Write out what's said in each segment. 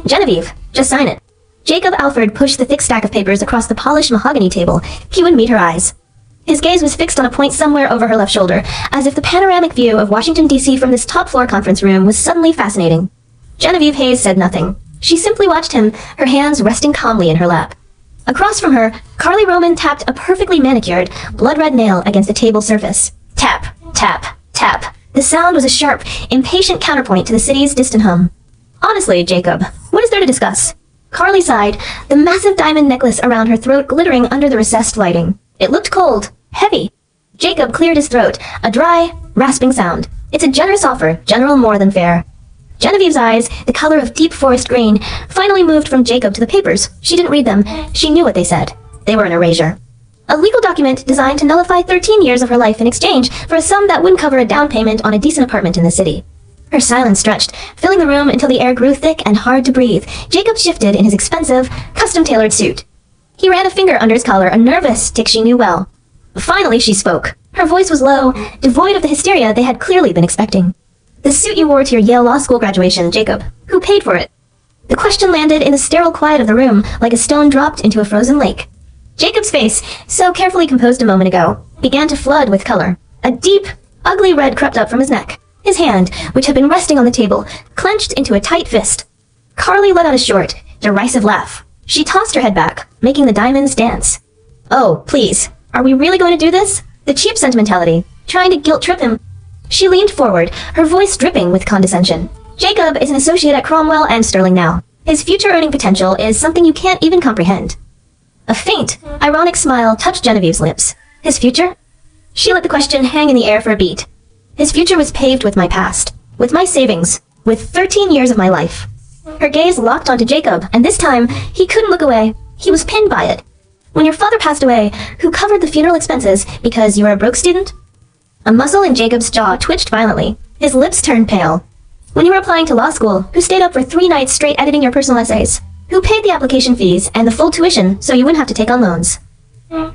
Genevieve, just sign it. Jacob Alford pushed the thick stack of papers across the polished mahogany table. He wouldn't meet her eyes. His gaze was fixed on a point somewhere over her left shoulder, as if the panoramic view of Washington, D.C. from this top-floor conference room was suddenly fascinating. Genevieve Hayes said nothing. She simply watched him, her hands resting calmly in her lap. Across from her, Carly Roman tapped a perfectly manicured, blood-red nail against the table surface. Tap, tap, tap. The sound was a sharp, impatient counterpoint to the city's distant hum. Honestly, Jacob, what is there to discuss? Carly sighed, the massive diamond necklace around her throat glittering under the recessed lighting. It looked cold, heavy. Jacob cleared his throat, a dry, rasping sound. It's a generous offer, general more than fair. Genevieve's eyes, the color of deep forest green, finally moved from Jacob to the papers. She didn't read them. She knew what they said. They were an erasure. A legal document designed to nullify 13 years of her life in exchange for a sum that wouldn't cover a down payment on a decent apartment in the city. Her silence stretched, filling the room until the air grew thick and hard to breathe. Jacob shifted in his expensive, custom-tailored suit. He ran a finger under his collar, a nervous tick she knew well. Finally, she spoke. Her voice was low, devoid of the hysteria they had clearly been expecting. The suit you wore to your Yale Law School graduation, Jacob. Who paid for it? The question landed in the sterile quiet of the room, like a stone dropped into a frozen lake. Jacob's face, so carefully composed a moment ago, began to flood with color. A deep, ugly red crept up from his neck. His hand, which had been resting on the table, clenched into a tight fist. Carly let out a short, derisive laugh. She tossed her head back, making the diamonds dance. Oh, please. Are we really going to do this? The cheap sentimentality. Trying to guilt-trip him. She leaned forward, her voice dripping with condescension. Jacob is an associate at Cromwell and Sterling now. His future earning potential is something you can't even comprehend. A faint, ironic smile touched Genevieve's lips. His future? She let the question hang in the air for a beat. His future was paved with my past. With my savings. With 13 years of my life. Her gaze locked onto Jacob, and this time, he couldn't look away. He was pinned by it. When your father passed away, who covered the funeral expenses because you were a broke student? A muscle in Jacob's jaw twitched violently. His lips turned pale. When you were applying to law school, who stayed up for 3 nights straight editing your personal essays? Who paid the application fees and the full tuition so you wouldn't have to take on loans?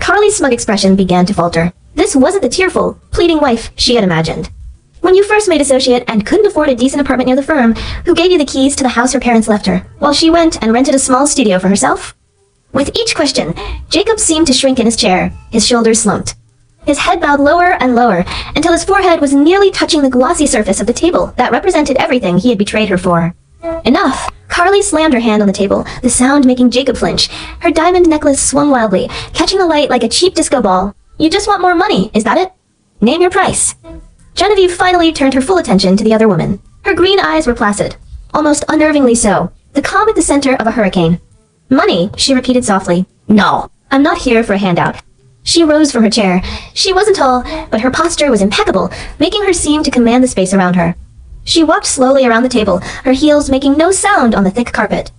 Carly's smug expression began to falter. This wasn't the tearful, pleading wife she had imagined. When you first made associate and couldn't afford a decent apartment near the firm, who gave you the keys to the house her parents left her, while she went and rented a small studio for herself? With each question, Jacob seemed to shrink in his chair, his shoulders slumped. His head bowed lower and lower, until his forehead was nearly touching the glossy surface of the table that represented everything he had betrayed her for. Enough! Carly slammed her hand on the table, the sound making Jacob flinch. Her diamond necklace swung wildly, catching the light like a cheap disco ball. You just want more money, is that it? Name your price. Genevieve finally turned her full attention to the other woman. Her green eyes were placid, almost unnervingly so, the calm at the center of a hurricane. Money, she repeated softly. No, I'm not here for a handout. She rose from her chair. She wasn't tall, but her posture was impeccable, making her seem to command the space around her. She walked slowly around the table, her heels making no sound on the thick carpet.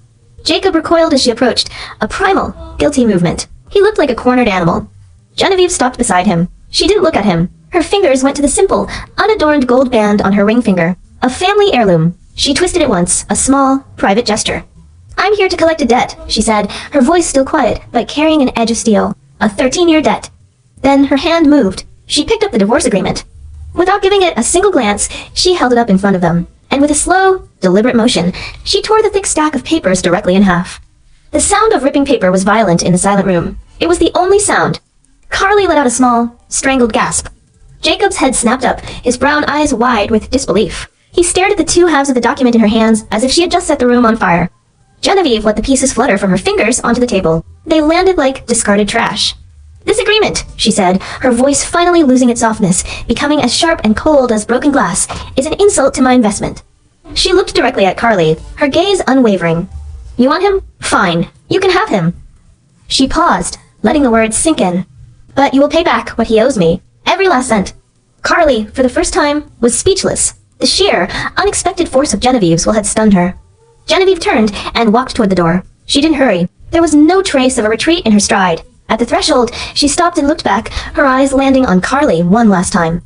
Jacob recoiled as she approached, a primal, guilty movement. He looked like a cornered animal. Genevieve stopped beside him. She didn't look at him. Her fingers went to the simple, unadorned gold band on her ring finger. A family heirloom. She twisted it once, a small, private gesture. I'm here to collect a debt, she said, her voice still quiet, but carrying an edge of steel. A 13-year debt. Then her hand moved. She picked up the divorce agreement. Without giving it a single glance, she held it up in front of them, and with a slow, deliberate motion, she tore the thick stack of papers directly in half. The sound of ripping paper was violent in the silent room. It was the only sound. Carly let out a small, strangled gasp. Jacob's head snapped up, his brown eyes wide with disbelief. He stared at the 2 halves of the document in her hands as if she had just set the room on fire. Genevieve let the pieces flutter from her fingers onto the table. They landed like discarded trash. This agreement, she said, her voice finally losing its softness, becoming as sharp and cold as broken glass, is an insult to my investment. She looked directly at Carly, her gaze unwavering. You want him? Fine. You can have him. She paused, letting the words sink in. But you will pay back what he owes me. Every last cent. Carly, for the first time, was speechless. The sheer, unexpected force of Genevieve's will had stunned her. Genevieve turned and walked toward the door. She didn't hurry. There was no trace of a retreat in her stride. At the threshold, she stopped and looked back, her eyes landing on Carly one last time.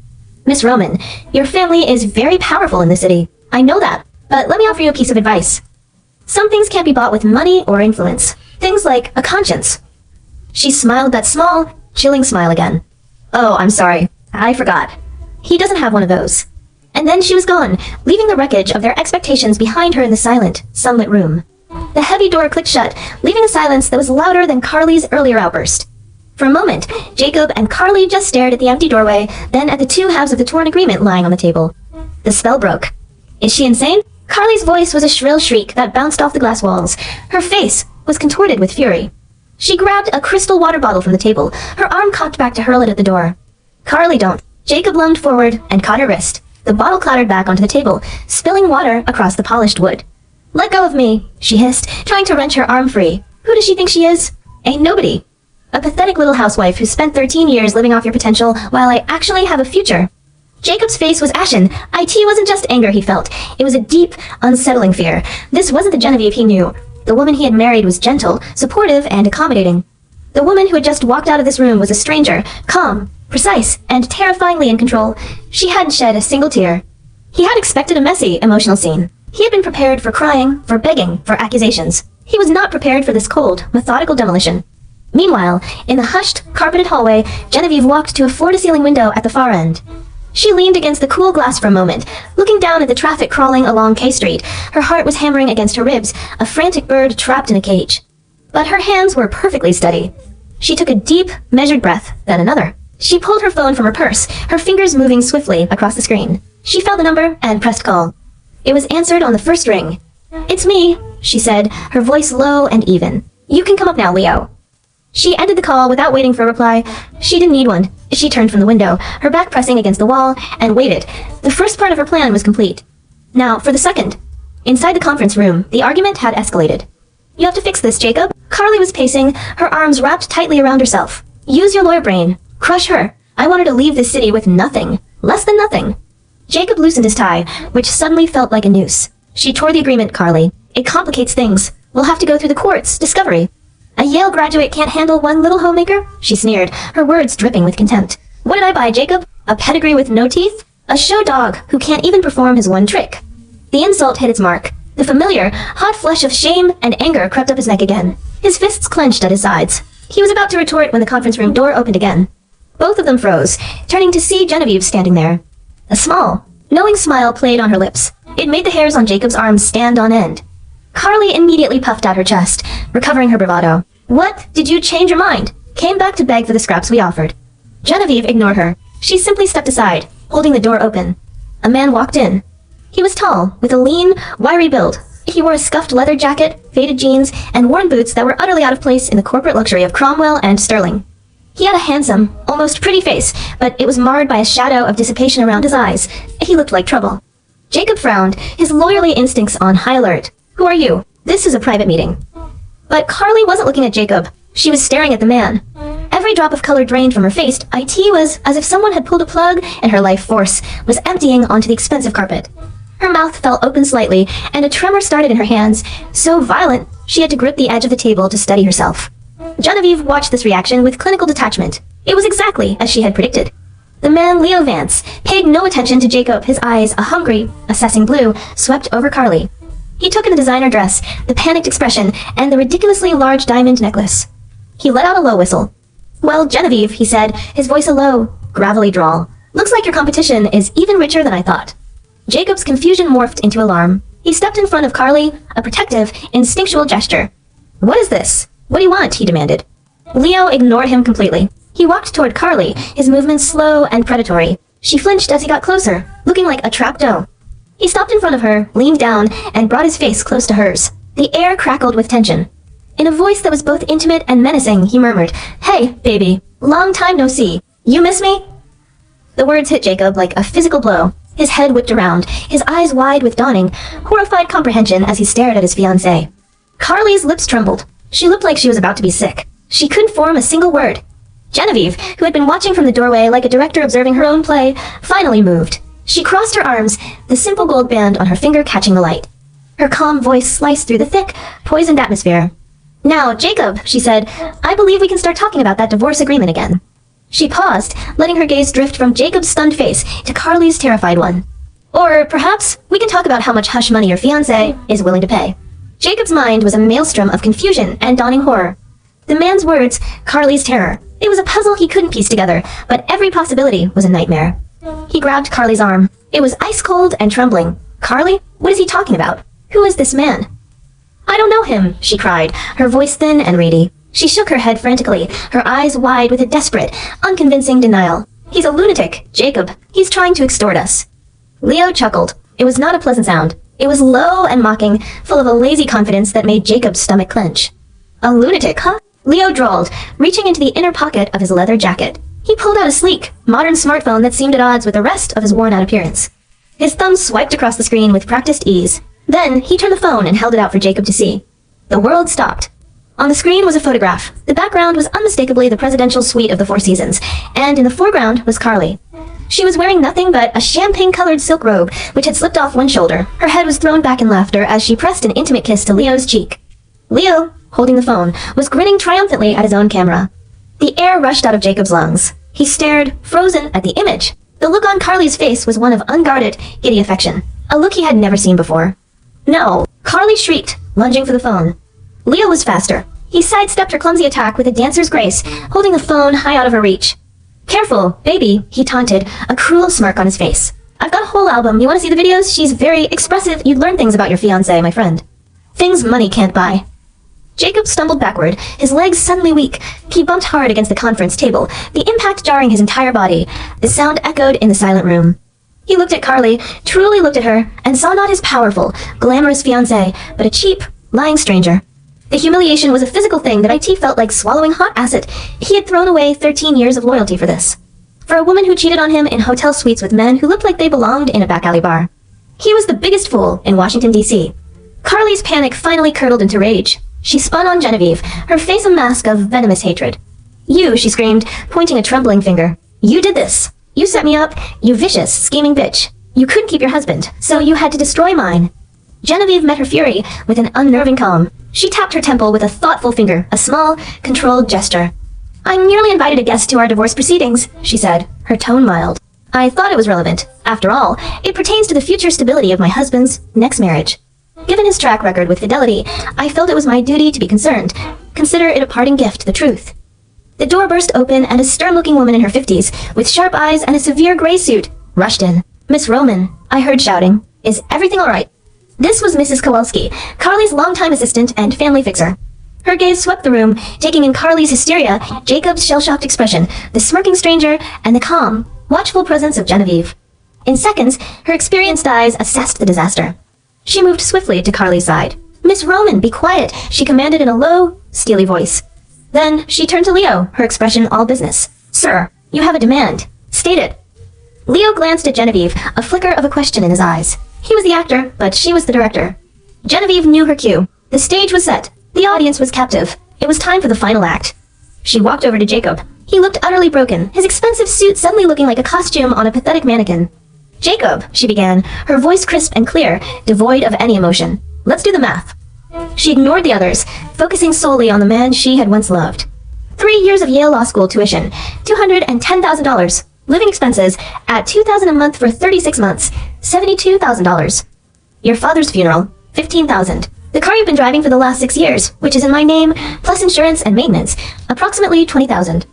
Miss Roman, your family is very powerful in the city. I know that, but let me offer you a piece of advice. Some things can't be bought with money or influence. Things like a conscience. She smiled that small, chilling smile again. Oh, I'm sorry. I forgot. He doesn't have one of those. And then she was gone, leaving the wreckage of their expectations behind her in the silent, sunlit room. heavy door clicked shut, leaving a silence that was louder than Carly's earlier outburst. For a moment, Jacob and Carly just stared at the empty doorway, then at the two halves of the torn agreement lying on the table. The spell broke. Is she insane? Carly's voice was a shrill shriek that bounced off the glass walls. Her face was contorted with fury. She grabbed a crystal water bottle from the table, her arm cocked back to hurl it at the door. Carly, don't. Jacob lunged forward and caught her wrist. The bottle clattered back onto the table, spilling water across the polished wood. Let go of me, she hissed, trying to wrench her arm free. Who does she think she is? Ain't nobody. A pathetic little housewife who spent 13 years living off your potential while I actually have a future. Jacob's face was ashen. It wasn't just anger he felt. It was a deep, unsettling fear. This wasn't the Genevieve he knew. The woman he had married was gentle, supportive, and accommodating. The woman who had just walked out of this room was a stranger, calm, precise, and terrifyingly in control. She hadn't shed a single tear. He had expected a messy, emotional scene. He had been prepared for crying, for begging, for accusations. He was not prepared for this cold, methodical demolition. Meanwhile, in the hushed, carpeted hallway, Genevieve walked to a floor-to-ceiling window at the far end. She leaned against the cool glass for a moment, looking down at the traffic crawling along K Street. Her heart was hammering against her ribs, a frantic bird trapped in a cage. But her hands were perfectly steady. She took a deep, measured breath, then another. She pulled her phone from her purse, her fingers moving swiftly across the screen. She felt the number and pressed call. It was answered on the first ring. "It's me," she said, her voice low and even. "You can come up now, Leo." She ended the call without waiting for a reply. She didn't need one. She turned from the window, her back pressing against the wall, and waited. The first part of her plan was complete. Now, for the second. Inside the conference room, the argument had escalated. "You have to fix this, Jacob." Carly was pacing, her arms wrapped tightly around herself. "Use your lawyer brain. Crush her. I want her to leave this city with nothing. Less than nothing." Jacob loosened his tie, which suddenly felt like a noose. "She tore the agreement, Carly. It complicates things. We'll have to go through the courts, discovery. A Yale graduate can't handle one little homemaker?" She sneered, her words dripping with contempt. "What did I buy, Jacob? A pedigree with no teeth? A show dog who can't even perform his one trick." The insult hit its mark. The familiar, hot flush of shame and anger crept up his neck again. His fists clenched at his sides. He was about to retort when the conference room door opened again. Both of them froze, turning to see Genevieve standing there. A small, knowing smile played on her lips. It made the hairs on Jacob's arms stand on end. Carly immediately puffed out her chest, recovering her bravado. "What? Did you change your mind? Came back to beg for the scraps we offered." Genevieve ignored her. She simply stepped aside, holding the door open. A man walked in. He was tall, with a lean, wiry build. He wore a scuffed leather jacket, faded jeans, and worn boots that were utterly out of place in the corporate luxury of Cromwell and Sterling. He had a handsome, almost pretty face, but it was marred by a shadow of dissipation around his eyes. He looked like trouble. Jacob frowned, his lawyerly instincts on high alert. "Who are you? This is a private meeting." But Carly wasn't looking at Jacob. She was staring at the man. Every drop of color drained from her face. It was as if someone had pulled a plug and her life force was emptying onto the expensive carpet. Her mouth fell open slightly, and a tremor started in her hands, so violent she had to grip the edge of the table to steady herself. Genevieve watched this reaction with clinical detachment. It was exactly as she had predicted. The man, Leo Vance, paid no attention to Jacob. His eyes, a hungry, assessing blue, swept over Carly. He took in the designer dress, the panicked expression, and the ridiculously large diamond necklace. He let out a low whistle. "Well, Genevieve," he said, his voice a low, gravelly drawl. "Looks like your competition is even richer than I thought." Jacob's confusion morphed into alarm. He stepped in front of Carly, a protective, instinctual gesture. "What is this? What do you want?" he demanded. Leo ignored him completely. He walked toward Carly, his movements slow and predatory. She flinched as he got closer, looking like a trapped doe. He stopped in front of her, leaned down, and brought his face close to hers. The air crackled with tension. In a voice that was both intimate and menacing, he murmured, "Hey, baby, long time no see. You miss me?" The words hit Jacob like a physical blow. His head whipped around, his eyes wide with dawning, horrified comprehension as he stared at his fiancée. Carly's lips trembled. She looked like she was about to be sick. She couldn't form a single word. Genevieve, who had been watching from the doorway like a director observing her own play, finally moved. She crossed her arms, the simple gold band on her finger catching the light. Her calm voice sliced through the thick, poisoned atmosphere. "Now, Jacob," she said, "I believe we can start talking about that divorce agreement again." She paused, letting her gaze drift from Jacob's stunned face to Carly's terrified one. "Or perhaps we can talk about how much hush money your fiancé is willing to pay." Jacob's mind was a maelstrom of confusion and dawning horror. The man's words, Carly's terror. It was a puzzle he couldn't piece together, but every possibility was a nightmare. He grabbed Carly's arm. It was ice cold and trembling. "Carly, what is he talking about? Who is this man?" I don't know him, she cried, her voice thin and reedy. She shook her head frantically, her eyes wide with a desperate, unconvincing denial. He's a lunatic, Jacob. He's trying to extort us. Leo chuckled. It was not a pleasant sound. It was low and mocking, full of a lazy confidence that made Jacob's stomach clench. A lunatic, huh? Leo drawled, reaching into the inner pocket of his leather jacket. He pulled out a sleek, modern smartphone that seemed at odds with the rest of his worn-out appearance. His thumb swiped across the screen with practiced ease. Then, he turned the phone and held it out for Jacob to see. The world stopped. On the screen was a photograph. The background was unmistakably the presidential suite of the Four Seasons, and in the foreground was Carly. She was wearing nothing but a champagne-colored silk robe, which had slipped off one shoulder. Her head was thrown back in laughter as she pressed an intimate kiss to Leo's cheek. Leo, holding the phone, was grinning triumphantly at his own camera. The air rushed out of Jacob's lungs. He stared, frozen, at the image. The look on Carly's face was one of unguarded, giddy affection, a look he had never seen before. No, Carly shrieked, lunging for the phone. Leo was faster. He sidestepped her clumsy attack with a dancer's grace, holding the phone high out of her reach. Careful, baby, he taunted, a cruel smirk on his face. I've got a whole album. You want to see the videos? She's very expressive. You'd learn things about your fiancé, my friend. Things money can't buy. Jacob stumbled backward, his legs suddenly weak. He bumped hard against the conference table, the impact jarring his entire body. The sound echoed in the silent room. He looked at Carly, truly looked at her, and saw not his powerful, glamorous fiancé, but a cheap, lying stranger. The humiliation was a physical thing that IT felt like swallowing hot acid. He had thrown away 13 years of loyalty for this. For a woman who cheated on him in hotel suites with men who looked like they belonged in a back alley bar. He was the biggest fool in Washington, D.C. Carly's panic finally curdled into rage. She spun on Genevieve, her face a mask of venomous hatred. You, she screamed, pointing a trembling finger. You did this. You set me up, you vicious, scheming bitch. You couldn't keep your husband, so you had to destroy mine. Genevieve met her fury with an unnerving calm. She tapped her temple with a thoughtful finger, a small, controlled gesture. I merely invited a guest to our divorce proceedings, she said, her tone mild. I thought it was relevant. After all, it pertains to the future stability of my husband's next marriage. Given his track record with fidelity, I felt it was my duty to be concerned. Consider it a parting gift, the truth. The door burst open and a stern-looking woman in her 50s, with sharp eyes and a severe gray suit, rushed in. Miss Roman, I heard shouting. Is everything all right? This was Mrs. Kowalski, Carly's longtime assistant and family fixer. Her gaze swept the room, taking in Carly's hysteria, Jacob's shell-shocked expression, the smirking stranger, and the calm, watchful presence of Genevieve. In seconds, her experienced eyes assessed the disaster. She moved swiftly to Carly's side. Miss Roman, be quiet, she commanded in a low, steely voice. Then she turned to Leo, her expression all business. Sir, you have a demand. State it. Leo glanced at Genevieve, a flicker of a question in his eyes. He was the actor, but she was the director. Genevieve knew her cue. The stage was set. The audience was captive. It was time for the final act. She walked over to Jacob. He looked utterly broken, his expensive suit suddenly looking like a costume on a pathetic mannequin. Jacob, she began, her voice crisp and clear, devoid of any emotion. Let's do the math. She ignored the others, focusing solely on the man she had once loved. 3 years of Yale Law School tuition, $210,000. Living expenses, at $2,000 a month for 36 months, $72,000. Your father's funeral, $15,000. The car you've been driving for the last 6 years, which is in my name, plus insurance and maintenance, approximately $20,000.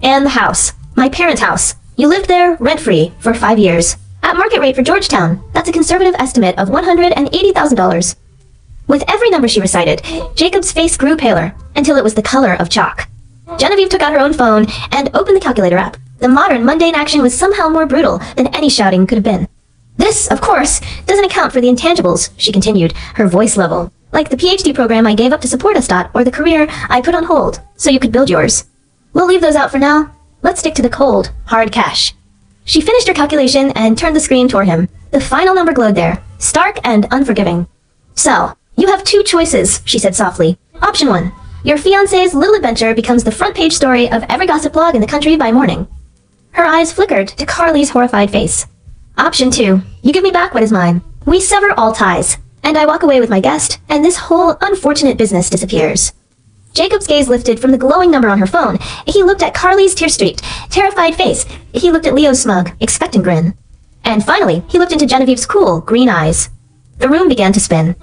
And the house, my parents' house. You lived there, rent-free, for 5 years. At market rate for Georgetown, that's a conservative estimate of $180,000. With every number she recited, Jacob's face grew paler, until it was the color of chalk. Genevieve took out her own phone and opened the calculator app. The modern, mundane action was somehow more brutal than any shouting could have been. This, of course, doesn't account for the intangibles, she continued, her voice level. Like the PhD program I gave up to support us, or the career I put on hold, so you could build yours. We'll leave those out for now. Let's stick to the cold, hard cash. She finished her calculation and turned the screen toward him. The final number glowed there, stark and unforgiving. So, you have 2 choices, she said softly. Option 1. Your fiancé's little adventure becomes the front page story of every gossip blog in the country by morning. Her eyes flickered to Carly's horrified face. Option 2. You give me back what is mine. We sever all ties, and I walk away with my guest, and this whole unfortunate business disappears. Jacob's gaze lifted from the glowing number on her phone. He looked at Carly's tear-streaked, terrified face. He looked at Leo's smug, expectant grin. And finally, he looked into Genevieve's cool, green eyes. The room began to spin.